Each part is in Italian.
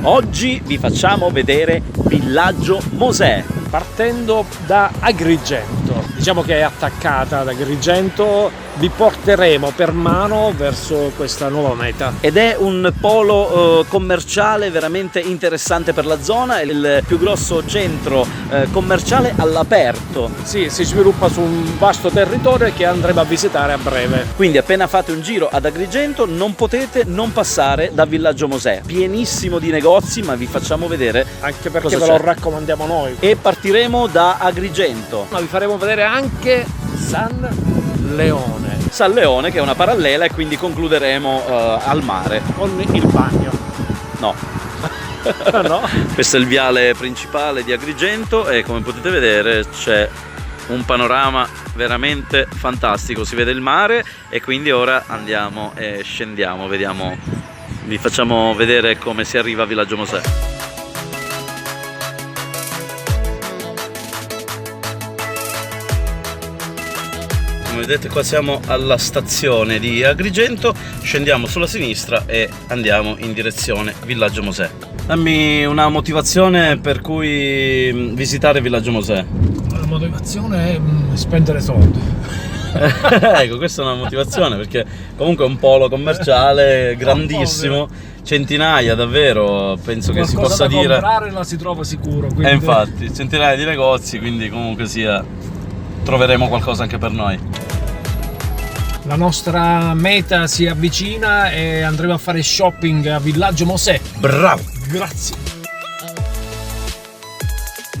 Oggi vi facciamo vedere Villaggio Mosè. Partendo da Agrigento, diciamo che è attaccata ad Agrigento, vi porteremo per mano verso questa nuova meta. Ed è un polo commerciale veramente interessante per la zona, è il più grosso centro commerciale all'aperto. Sì, si sviluppa su un vasto territorio che andremo a visitare a breve. Quindi appena fate un giro ad Agrigento non potete non passare da Villaggio Mosè, pienissimo di negozi, ma vi facciamo vedere Anche perché cosa ve c'è. lo raccomandiamo noi. E partiremo da Agrigento. Ma vi faremo vedere anche San Leone San Leone, che è una parallela, e quindi concluderemo al mare. con il bagno. No. No? Questo è il viale principale di Agrigento e come potete vedere c'è un panorama veramente fantastico, si vede il mare e quindi ora andiamo e scendiamo, vediamo, vi facciamo vedere come si arriva a Villaggio Mosè. Come vedete qua siamo alla stazione di Agrigento, scendiamo sulla sinistra e andiamo in direzione Villaggio Mosè. Dammi una motivazione per cui visitare Villaggio Mosè. La motivazione è spendere soldi. Ecco, questa è una motivazione perché comunque è un polo commerciale grandissimo, centinaia davvero, penso che si possa dire. Comprare la si trova sicuro. Quindi... infatti, centinaia di negozi, quindi comunque sia troveremo qualcosa anche per noi. La nostra meta si avvicina e andremo a fare shopping a Villaggio Mosè. Bravo! Grazie.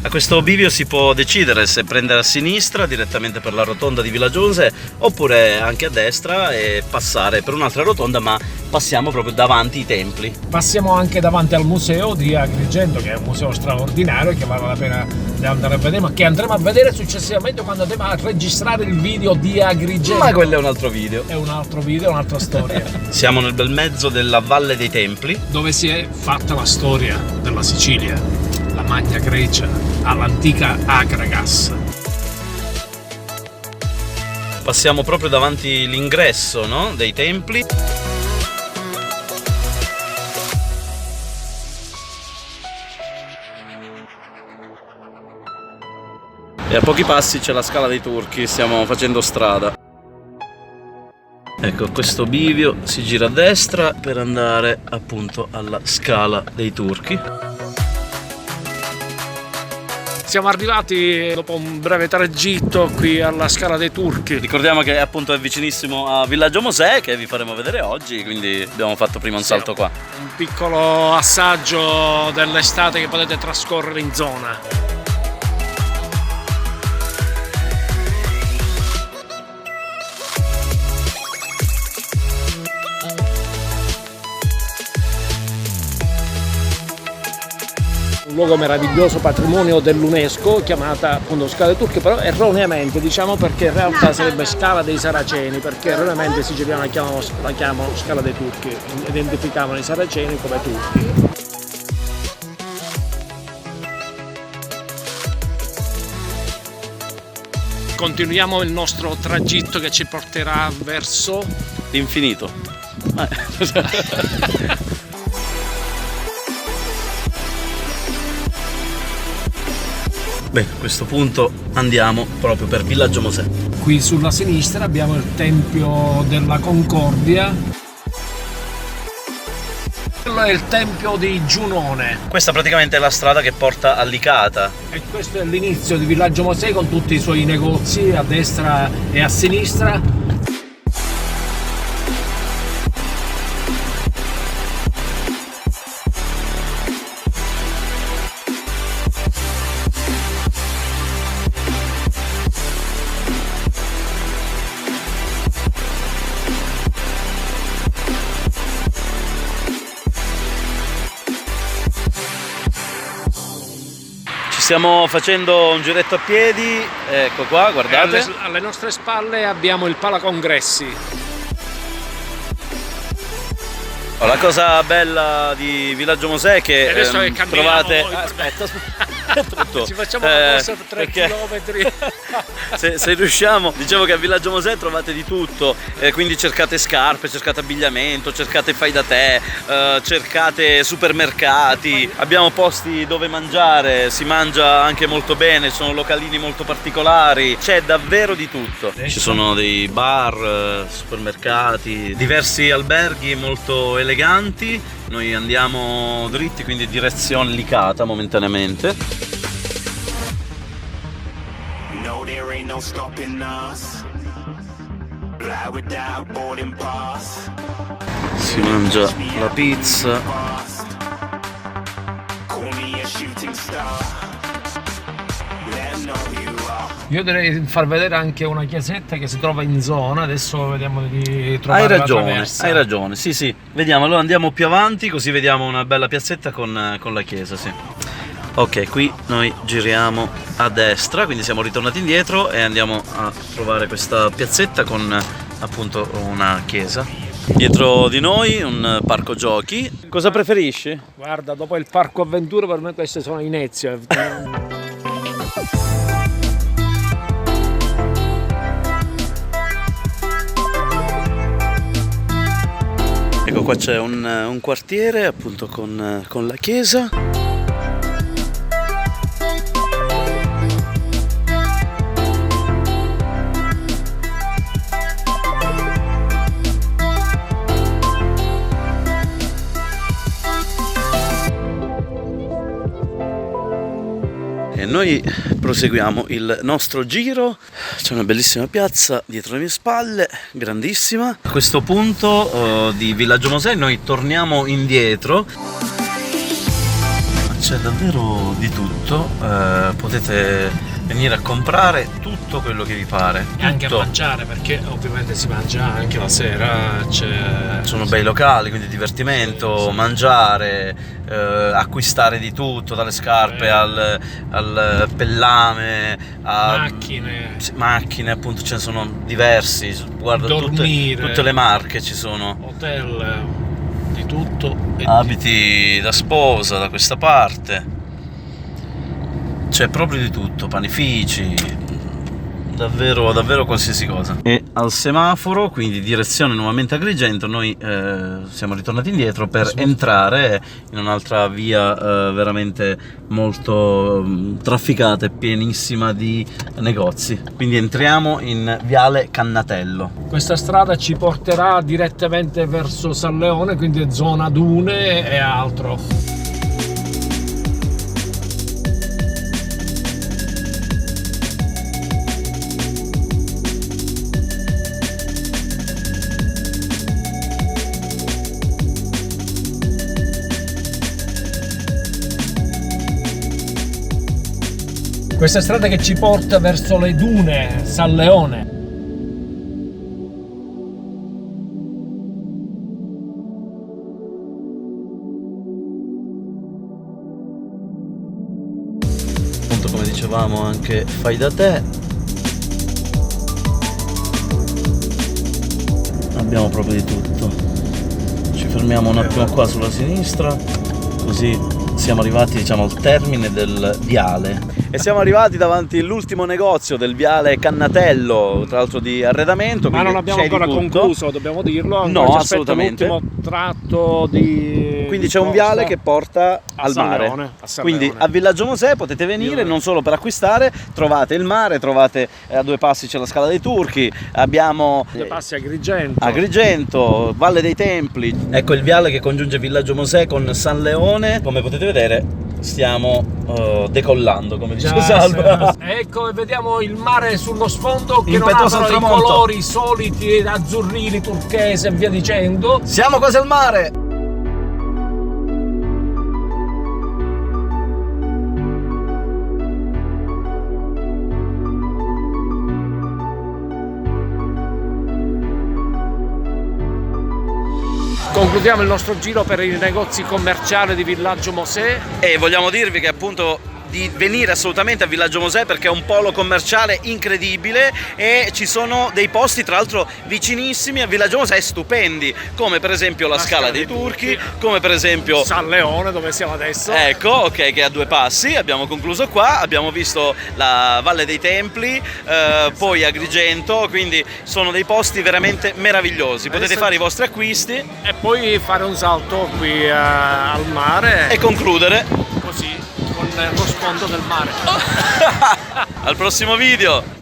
A questo bivio si può decidere se prendere a sinistra direttamente per la rotonda di Villaggio Mosè oppure anche a destra e passare per un'altra rotonda, ma passiamo proprio davanti ai templi. Passiamo anche davanti al museo di Agrigento, che è un museo straordinario che vale la pena di andare a vedere, ma che andremo a vedere successivamente quando andremo a registrare il video di Agrigento. Ma quello è un altro video. È un altro video, un'altra storia. Siamo nel bel mezzo della Valle dei Templi, Dove si è fatta la storia della Sicilia, la Magna Grecia, all'antica Akragas. passiamo proprio davanti l'ingresso, no? Dei templi. E a pochi passi c'è la Scala dei Turchi, stiamo facendo strada. Ecco, questo bivio si gira a destra per andare appunto alla Scala dei Turchi. Siamo arrivati dopo un breve tragitto qui alla Scala dei Turchi. Ricordiamo che appunto è vicinissimo a Villaggio Mosè, che vi faremo vedere oggi, quindi abbiamo fatto prima un salto qua. Un piccolo assaggio dell'estate che potete trascorrere in zona. Un luogo meraviglioso, patrimonio dell'UNESCO, chiamata appunto Scala dei Turchi, però erroneamente, diciamo, perché in realtà sarebbe Scala dei Saraceni, perché erroneamente i siciliani la chiamano Scala dei Turchi, identificavano i saraceni come turchi. Continuiamo il nostro tragitto che ci porterà verso L'infinito. Bene, a questo punto andiamo proprio per Villaggio Mosè. Qui sulla sinistra abbiamo il Tempio della Concordia. Quello è il Tempio di Giunone. Questa praticamente è la strada che porta a Licata. E questo è l'inizio di Villaggio Mosè con tutti i suoi negozi a destra e a sinistra. Stiamo facendo un giretto a piedi, ecco qua, guardate. Alle nostre spalle abbiamo il Palacongressi. La cosa bella di Villaggio Mosè è che Adesso che trovate... noi, aspetta. tutto. Ci facciamo una corsa per 3 perché chilometri. se riusciamo, dicevo che a Villaggio Mosè trovate di tutto, quindi cercate scarpe, cercate abbigliamento, cercate fai da te, cercate supermercati, abbiamo posti dove mangiare, si mangia anche molto bene, sono localini molto particolari, c'è davvero di tutto. Ci sono dei bar, supermercati, diversi alberghi molto eleganti. Noi andiamo dritti, quindi direzione Licata momentaneamente. No, there ain't no stopping us. Fly without boarding pass. Si mangia la pizza. Call me a shooting star. Let 'em know you are. Io direi far vedere anche una chiesetta che si trova in zona, adesso vediamo di trovare la traversa. Hai ragione, sì. Vediamo, allora andiamo più avanti così vediamo una bella piazzetta con la chiesa, sì. Ok, qui noi giriamo a destra, quindi siamo ritornati indietro e andiamo a trovare questa piazzetta con appunto una chiesa. Dietro di noi un parco giochi. Cosa preferisci? Guarda, dopo il parco avventure per me queste sono inizio. Ecco, qua c'è un quartiere appunto con la chiesa. E noi proseguiamo il nostro giro. C'è una bellissima piazza dietro le mie spalle, grandissima. A questo punto di Villaggio Mosè noi torniamo indietro. C'è davvero di tutto, potete venire a comprare tutto quello che vi pare. E anche a Tutto. mangiare, perché ovviamente si mangia anche la sera. Sono bei locali, quindi divertimento, Sì. mangiare, acquistare di tutto, dalle scarpe al pellame, a Macchine. sì, macchine, appunto ce ne sono diversi, guarda Dormire. tutte le marche ci sono. Hotel, di tutto. E Abiti da sposa da questa parte, c'è proprio di tutto, panifici, davvero qualsiasi cosa. E al semaforo, quindi direzione nuovamente Agrigento, noi siamo ritornati indietro per entrare in un'altra via veramente molto trafficata e pienissima di negozi. Quindi entriamo in Viale Cannatello. Questa strada ci porterà direttamente verso San Leone, quindi zona dune e altro. Questa strada che ci porta verso le dune, San Leone. Appunto, come dicevamo, anche fai da te. Abbiamo proprio di tutto. Ci fermiamo un attimo qua sulla sinistra, così siamo arrivati, diciamo, al termine del viale. E siamo arrivati davanti all'ultimo negozio del Viale Cannatello, tra l'altro di arredamento. Ma non abbiamo c'è di ancora tutto. concluso, dobbiamo dirlo. No, Ancora ci aspetta assolutamente. l'ultimo tratto di. Quindi c'è un viale che porta al San mare. Leone, a San Quindi Leone. a Villaggio Mosè potete venire non solo per acquistare, trovate il mare, trovate a 2 passi c'è la Scala dei Turchi, abbiamo 2 passi a Agrigento. Agrigento, Valle dei Templi. Ecco il viale che congiunge Villaggio Mosè con San Leone. Come potete vedere stiamo decollando, come dice Salva. Ecco, e vediamo il mare sullo sfondo che non Impetuoso ha al però i tramonto. colori soliti, azzurrini, turchese e via dicendo. Siamo quasi al mare. Concludiamo il nostro giro per i negozi commerciali di Villaggio Mosè. E vogliamo dirvi che appunto di venire assolutamente a Villaggio Mosè perché è un polo commerciale incredibile e ci sono dei posti tra l'altro vicinissimi a Villaggio Mosè stupendi, come per esempio la Scala dei Turchi, come per esempio San Leone, dove siamo adesso. ecco, ok, che è a 2 passi. Abbiamo concluso qua, abbiamo visto la Valle dei Templi, poi Agrigento, quindi sono dei posti veramente meravigliosi. Potete Adesso- fare i vostri acquisti E poi fare un salto qui al mare, e concludere. così, con lo sfondo del mare. Al prossimo video!